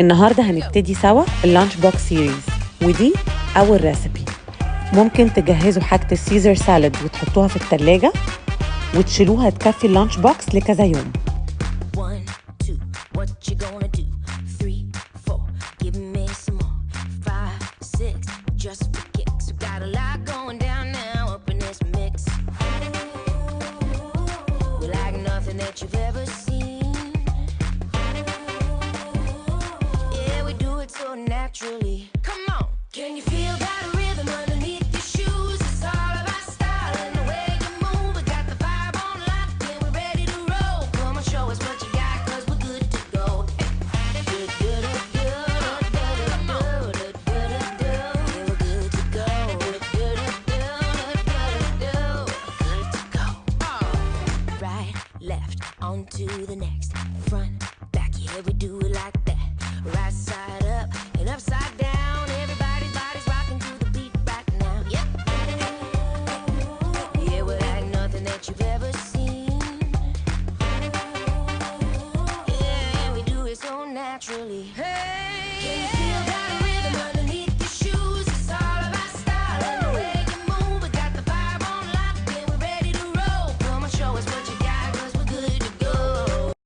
النهاردة هنبتدي سوا اللانش بوكس سيريز، ودي أول ريسبي. ممكن تجهزوا حاجة السيزر سالاد وتحطوها في التلاجة وتشيلوها تكفي اللانش بوكس لكذا يوم. Naturally, come on. Can you feel that rhythm underneath your shoes? It's all about style and the way you move. We got the vibe on lock and we're ready to roll. Come on, show us what you got, 'cause we're good to go. We're good to go. Right, left, on to the next. Front, back, yeah, we do it like that. Right side up and upside down. Everybody's body's rocking to the beat right now. Yep. Yeah, we're like nothing that you've ever seen. Yeah, we do it so naturally. Hey.